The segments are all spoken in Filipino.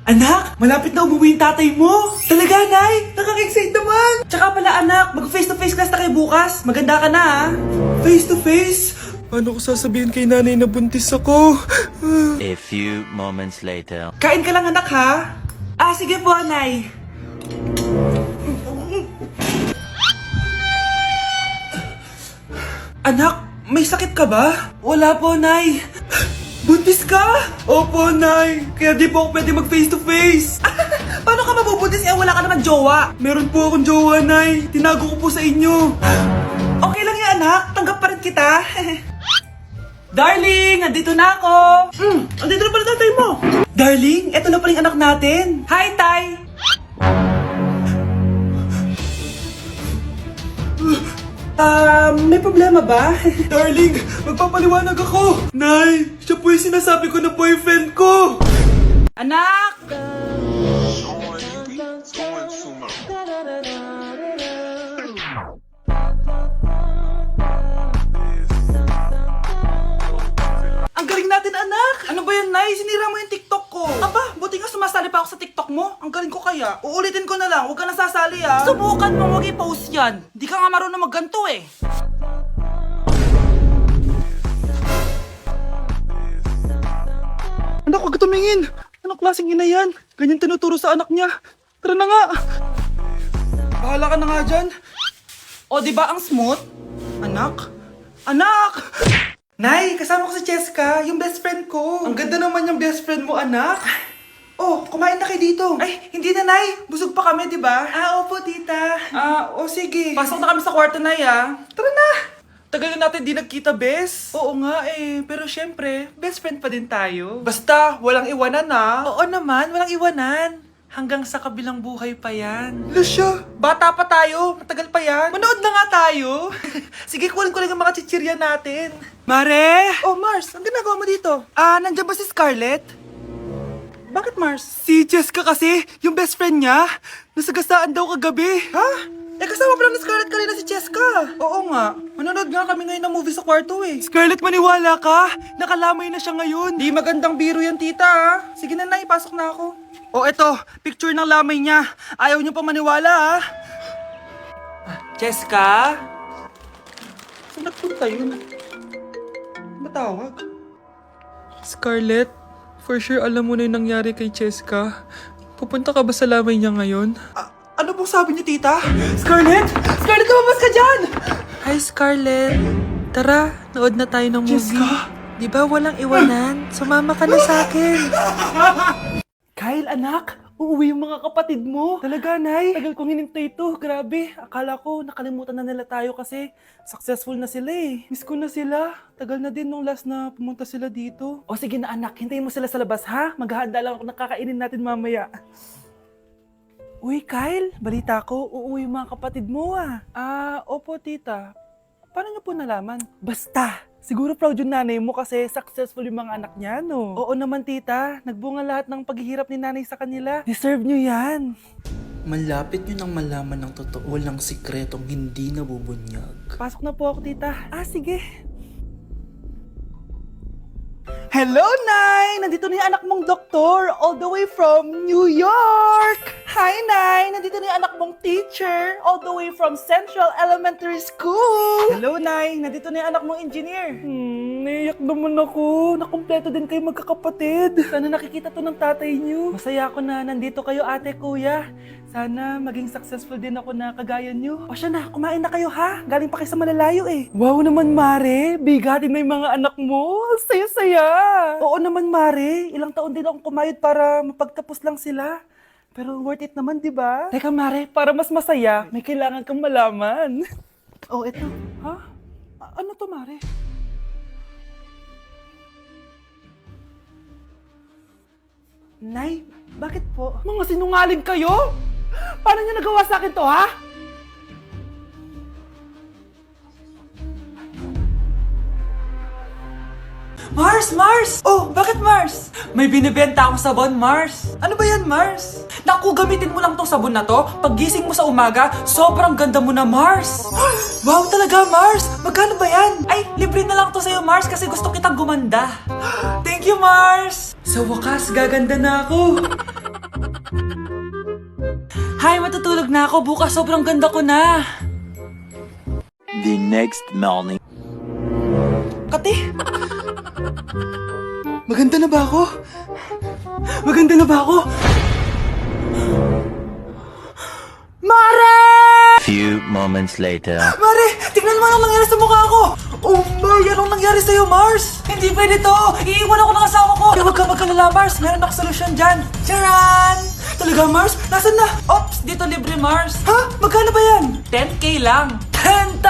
Anak, malapit na umuwi yung tatay mo. Talaga, Nay? Nakaka-excite naman. Tsaka pala, anak, mag-face-to-face class na kayo bukas. Maganda ka na, ha? Face-to-face? Paano ko sasabihin kay nanay na buntis ako? A few moments later. Kain ka lang, anak, ha? Ah, sige po, Nay. Anak, may sakit ka ba? Wala po, Nay. Buntis ka? Opo, Nay. Kaya di po ako pwede mag-face-to-face. Paano ka mabubuntis? Wala ka naman jowa. Meron po akong jowa, Nay. Tinago ko po sa inyo. Okay lang yan, anak. Tanggap pa rin kita. Darling, nandito na ako. Andito na pala tatay mo. Darling, eto na pala yung anak natin. Hi, Tay. May problema ba? Darling, magpapaliwanag ako. Nay, siya po yung sinasabi ko na boyfriend ko. Anak! Ang galing natin, anak! Ano ba yan, Nay? Sinira mo yung TikTok ko. Aba, buti nga sumasali pa ako sa TikTok mo. Ang galing ko kaya. Uulitin ko na lang, huwag ka nasasali, ah. Subukan mo, huwag i-post yan. Di ka nga marunong magganto, eh. Anak, huwag ka tumingin. Anong klaseng ina yan? Ganyan tinuturo sa anak niya. Tara na nga. Bahala ka na nga dyan. O, di ba ang smooth? Anak? Anak! Nay, kasama ko si Cheska, yung best friend ko. Ang ganda naman yung best friend mo, anak. Oh, kumain na kayo dito. Ay, hindi na, Nay. Busog pa kami, di ba? Ah, opo, tita. Sige. Pasok na kami sa kwarto, Nay, ah. Tara na. Tagal na natin di nagkita, bes. Oo nga eh, pero syempre, best friend pa din tayo. Basta, walang iwanan na. Oo naman, walang iwanan. Hanggang sa kabilang buhay pa yan. Lusya, bata pa tayo. Matagal pa yan. Manood na nga tayo. Sige, kunin ko lang ang mga chichirya natin. Mare! Oh, Mars, ang ginagawa mo dito? Nandiyan ba si Scarlett? Bakit, Mars? Si Jessica kasi, yung best friend niya, nasagasaan daw kagabi. Ha? Kasama pala ni Scarlett kanina si Jessica. Oo nga. Manonood nga kami ngayon ng movie sa kwarto eh. Scarlett, maniwala ka. Nakalamay na siya ngayon. Di magandang biro yan, tita, ha? Sige na, Nay, pasok na ako. Oh, eto. Picture ng lamay niya. Ayaw niyo pa maniwala, ha? Jessica? Saan nagpunta yun? Matawag? Scarlett, for sure alam mo na yung nangyari kay Jessica. Pupunta ka ba sa lamay niya ngayon? Ano pong sabi niyo, tita? Scarlett! Scarlett, lumabas ka dyan! Hi, Scarlett. Tara, nood na tayo ng movie. Jessica? Di ba walang iwanan? Sumama ka na sa akin. Kyle, anak! Uuwi yung mga kapatid mo. Talaga, Nay? Tagal kong hinintay ito. Grabe. Akala ko nakalimutan na nila tayo kasi successful na sila eh. Miss ko na sila. Tagal na din nung last na pumunta sila dito. O sige na, anak. Hintayin mo sila sa labas, ha? Maghahanda lang ako na kakainin natin mamaya. Uy, Kyle, balita ko, uuwi yung mga kapatid mo, ah. Opo, tita. Paano niyo po nalaman? Basta, siguro proud yung nanay mo kasi successful yung mga anak niya, no? Oo naman, tita. Nagbunga lahat ng paghihirap ni nanay sa kanila. Deserve niyo yan. Malapit nyo nang malaman ng totoo lang sikretong hindi nabubunyag. Pasok na po ako, tita. Sige. Hello, Nay! Nandito na yung anak mong doktor, all the way from New York! Hi, Nay! Nandito na yung anak mong teacher, all the way from Central Elementary School! Hello, Nay! Nandito na yung anak mong engineer. Naiyak naman ako. Nakumpleto din kayo magkakapatid. Sana nakikita to ng tatay niyo. Masaya ako na nandito kayo, ate, kuya. Sana maging successful din ako na kagaya niyo. O siya na, kumain na kayo, ha? Galing pa kayo sa malalayo eh. Wow naman, Mare. Bigatin na yung mga anak mo. Saya-saya. Oo naman, Mare. Ilang taon din akong kumayod para mapagtapos lang sila. Pero worth it naman, di ba? Teka, Mare, para mas masaya, may kailangan kang malaman. Oh, eto. Ha? Ano to, Mare? Nay, bakit po? Mga sinungaling kayo? Paano niyo nagawa sa akin to, ha? Mars! Mars! Oh, bakit Mars? May binibenta akong sabon, Mars. Ano ba yan, Mars? Naku, gamitin mo lang tong sabon na to. Pag gising mo sa umaga, sobrang ganda mo na, Mars. Wow, talaga, Mars. Magkano ba yan? Ay, libre na lang to sa'yo, Mars, kasi gusto kitang gumanda. Thank you, Mars. Sa wakas, gaganda na ako. Hay, matutulog na ako. Bukas sobrang ganda ko na. The next morning. Kati! Maganda na ba ako? Maganda na ba ako? Mare! Few moments later. Mare! Tignan mo anong nangyari sa mukha ko! Oh my! Anong nangyari sa'yo, Mars? Hindi pwede to! Iiwan ako ng asawa ko! Huwag ka magkalala, Mars! Meron ako solusyon dyan! Charan! Talaga, Mars? Nasaan na? Ops! Dito libre, Mars! Ha? Magkano ba yan? 10K lang! 10,000!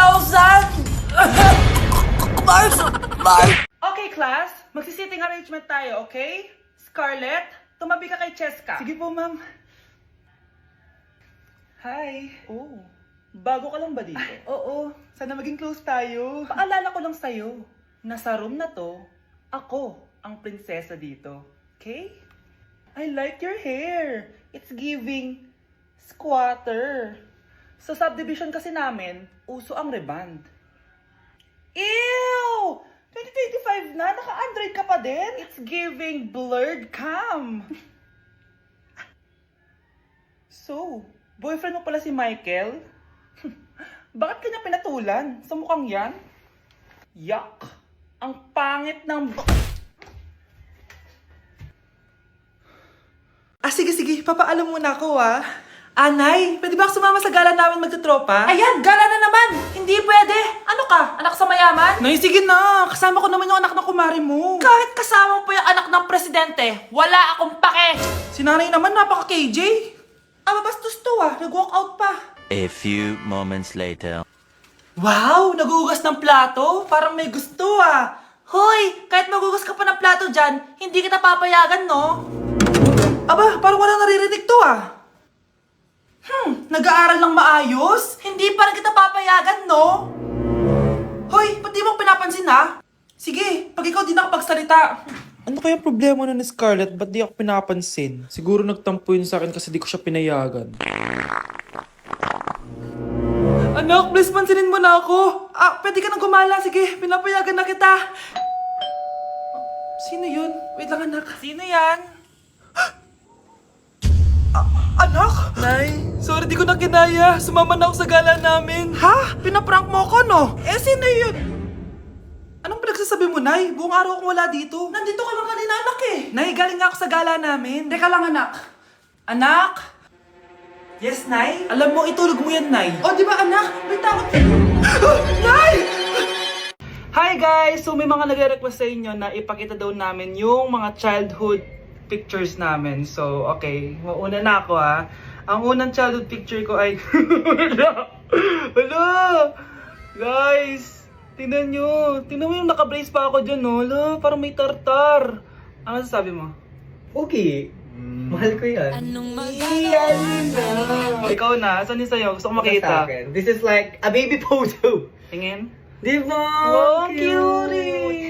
Mars! Mars! Okay, class. Magsi-sitting arrangement tayo, okay? Scarlett, tumabi ka kay Cheska. Sige po, ma'am. Hi. Oh, bago ka lang ba dito? Oo, sana maging close tayo. Paalala ko lang sa'yo, na sa room na to, ako ang prinsesa dito. Okay? I like your hair. It's giving squatter. Sa subdivision kasi namin, uso ang reband. Ew! 2025 na, naka-Android ka pa din? It's giving blurred cam. So, boyfriend mo pala si Michael? Bakit kanya pinatulan? Sa mukhang yan? Yuck! Ang pangit ng... sige, papaalam muna ako Anay, pwede ba ako sumama sa gala namin magtutropa? Ayan, gala na naman! Hindi pwede! Ano ka? Anak sa mayaman? Nay, sige na! Kasama ko naman yung anak ng kumari mo. Kahit kasama mo pa yung anak ng presidente, wala akong pake! Si nanay naman, napaka-KJ. Mabastos to nag-walk out pa. A few moments later. Wow, nagugas ng plato? Parang may gusto Hoy, kahit magugas ka pa ng plato dyan, hindi kita papayagan, no? Aba, parang wala naririnig to nag-aaral ng maayos? Hindi pa rin kita papayagan, no? Hoy, ba't di mo pinapansin, Sige, pag ikaw di nakapagsalita. Ano kaya problema na ni Scarlett? Ba't di ako pinapansin? Siguro nagtampo yun sa akin kasi di ko siya pinayagan. Anak, please pansinin mo na ako. Pwede ka nang gumala. Sige, pinapayagan na kita. Sino yun? Wait lang, anak. Sino yan? Anak? Nay, sorry di ko na kinaya. Sumama na ako sa gala namin. Ha? Pinaprank mo ako, no? Sino yun? Anong pinagsasabi mo, Nay? Buong araw akong wala dito. Nandito ka lang kanina, anak Nay, galing nga ako sa gala namin. Teka lang, anak. Anak? Yes, Nay? Alam mo, itulog mo yan, Nay. O, di ba, anak? May takot. Nay! Hi, guys! So, may mga nagre-request sa inyo na ipakita daw namin yung mga childhood pictures namin. So, okay. Mauna na ako, Ang unang childhood picture ko ay... Hala! Guys! Tingnan nyo. Tingnan mo yung naka-brace pa ako dyan, no? Hala, parang may tartar. Ano sasabi mo? Okay. Mahal ko yan. Ikaw na. Saan yung sa'yo? Gusto ko Sa makita. akin. This is like a baby photo. Tingin. Di ba? Wow, cute!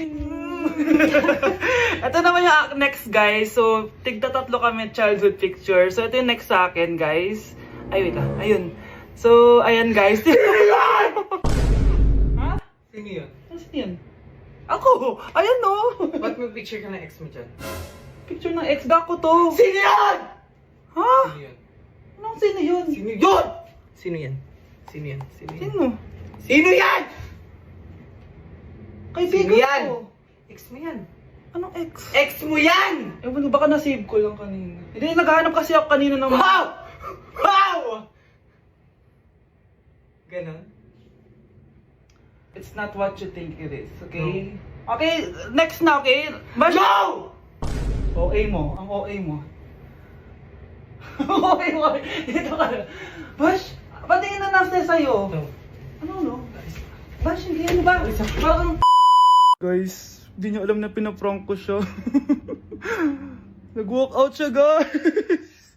Ito naman yung next, guys. So, tigda-tatlo kami childhood picture. So, ito yung next sa akin, guys. Ay, wait lang. Ayun. So, ayan, guys. Ha? Sino yun? Sino yun? Ako! Ayan, no! Ba't may picture ka ng ex mo dyan? Picture ng ex-gak ko to. Sino yan? Ha? Sino yun? Anong sino yun? Sino yun? Sino yan? Sino yan? Sino yan? Sino? Sino yan? Kaibigan Sino yan? ko. Ex mo yan. Anong ex? Ex mo yan! Ewan ko, baka na-save ko lang kanina. Hindi, naghahanap kasi ako kanina ng... Wow! Wow! Ganon? It's not what you think it is, okay? Okay, next na, okay? Bash! No! OA mo, ang OA mo. OA mo, dito ka na. Bash, patingin na nasa sa'yo. No. Ano? Bash, hindi ano ba? Parang... Guys, hindi niyo alam na pinaprank ko siya. Nag-walk out siya, guys.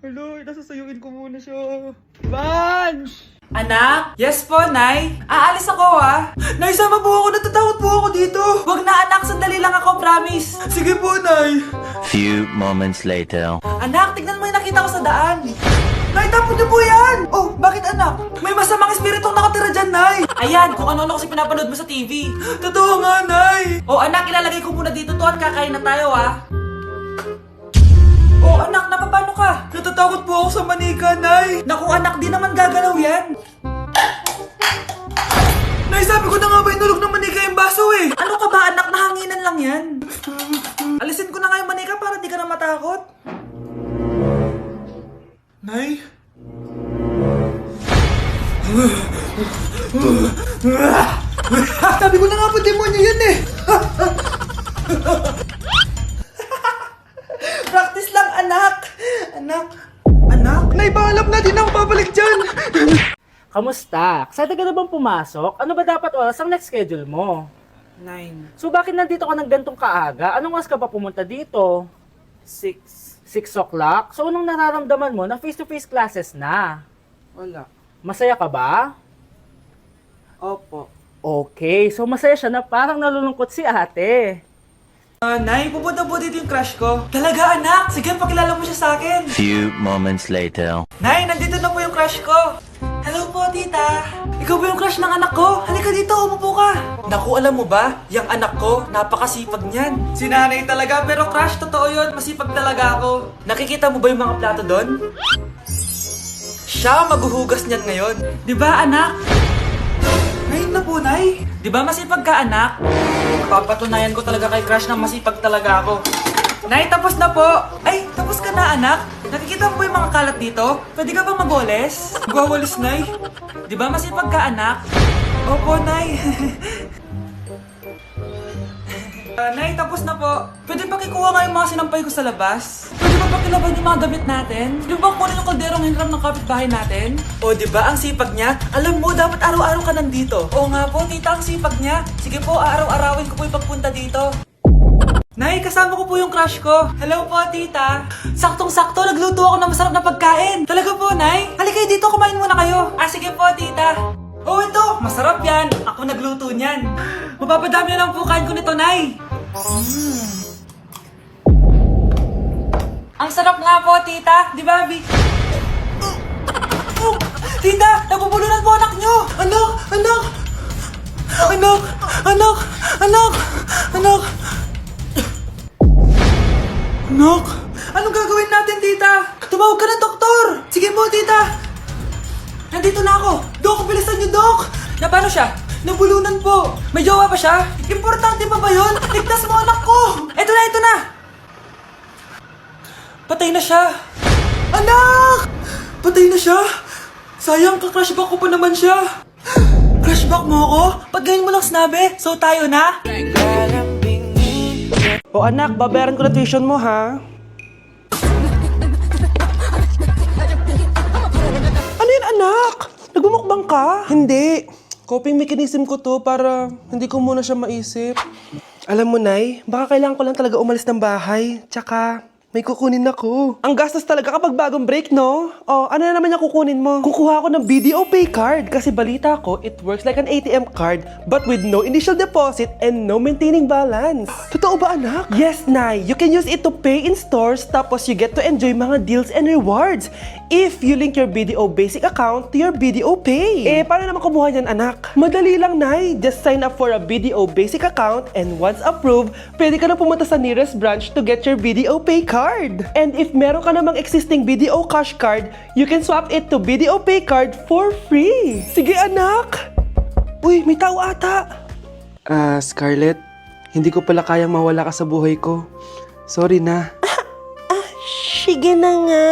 Hello, nasasayuin ko muna siya. Bansh! Anak? Yes po, Nay. Aalis ako, Nay, sama po ako. Natatakot po ako dito. Wag na, anak. Sandali lang ako, promise. Sige po, Nay. Few moments later. Anak, tignan mo yung nakita ko sa daan. Nay, tapon niyo po yan. Oh, bakit, anak? May masamang espiritong nakatira dyan, Nay. Ayan, kung ano-ano kasi pinapanood mo sa TV. Totoo nga, Nay. Oh, anak, ilalagay ko muna dito to at kakain na tayo, Oh, anak, napapano ka? anak, di naman gagalaw yan. Nay, sabi ko na nga ba inulog ng manika yung baso eh. Ano ka ba anak, nahanginan lang yan. Alisin ko na nga yung manika para di ka na matakot. Nay? Sabi ko na nga po, demonyo yan eh. Practice lang, anak. Anak? Nay, paalam na, di na ako babalik dyan. Kamusta? Excited ka na bang pumasok? Ano ba dapat oras ang next schedule mo? 9, So bakit nandito ka ng gantong kaaga? Anong oras ka pa pumunta dito? 6, 6 o'clock? So anong nararamdaman mo na face-to-face classes na? wala. Masaya ka ba? Opo. Okay, so masaya siya na parang nalulungkot si ate. Nay, pupunta po dito yung crush ko. Talaga, anak? Sige, pakilala mo siya sa akin. Few moments later. Nay, nandito na po yung crush ko. Hello po, tita. Ikaw ba yung crush ng anak ko? Halika dito, umupo ka. Naku, alam mo ba? Yung anak ko, napakasipag niyan. Si nanay talaga, pero crush, totoo yun. Masipag talaga ako. Nakikita mo ba yung mga plato doon? Siya maghuhugas niyan ngayon. Di ba, anak? Ngayon na po, Nay. Di ba masipag ka, anak? Papatunayan ko talaga kay crush na masipag talaga ako. Nay, tapos na po. Ay, tapos ka na, anak. Nakikita mo ba yung mga kalat dito? Pwede ka bang magwalis? Magwawalis, Nay. Di ba masipag ka, anak? Opo, Nay. Nay, tapos na po. Pwede pa kikuha nga yung mga sinampay ko sa labas? Pwede ba pakilaban yung mga damit natin? Di ba kunin yung kalderong hinram ng kapitbahay natin? O, di ba ang sipag niya? Alam mo, dapat araw-araw ka nandito. Oo nga po, tita, ang sipag niya. Sige po, araw-arawin ko po yung pagpunta dito. Nay, kasama ko po yung crush ko. Hello po, tita. Saktong-sakto, nagluto ako ng masarap na pagkain. Talaga po, Nay? Halika dito, kumain muna kayo. Sige po, tita. Oh, ito, masarap yan. Ako nagluto niyan. Mapapadami na lang po kain ko nito, Nay. Ang sarap nga po, tita. Di ba, Vic? Tita, nabubulunan po anak nyo. Anak. Anak, anong gagawin natin, tita? Tumawag ka ng doktor. Sige po, tita. Nandito na ako. Dok, bilisan niyo, Dok. Na paano siya? Nabulunan po. May jowa ba siya? Importante pa ba yun? Ligtas mo anak ko. Ito na. Patay na siya. Anak! Patay na siya. Sayang, ka-crushback ko pa naman siya. Crushback mo ako? Pag ganyan mo lang sinabi, so tayo na? O anak, babayaran ko na tuition mo, ha? Ano yun, anak? Nagmumukbang ka? Hindi. Coping mechanism ko to para hindi ko muna siya maisip. Alam mo, Nay, baka kailangan ko lang talaga umalis ng bahay. Tsaka, may kukunin ako. Ang gastos talaga kapag bagong break, no? Oh, ano na naman yung kukunin mo? Kukuha ako ng BDO Pay card kasi balita ko, it works like an ATM card but with no initial deposit and no maintaining balance. Totoo ba, anak? Yes, Nay. You can use it to pay in stores tapos you get to enjoy mga deals and rewards if you link your BDO Basic account to your BDO Pay. Paano naman kumuha yan, anak? Madali lang, Nay. Just sign up for a BDO Basic account and once approved, pwede ka na pumunta sa nearest branch to get your BDO Pay card. And if meron ka namang existing BDO Cash card, you can swap it to BDO Pay card for free. Sige, anak! Uy, may tao ata! Scarlett, hindi ko pala kayang mawala ka sa buhay ko. Sorry na. Sige na nga.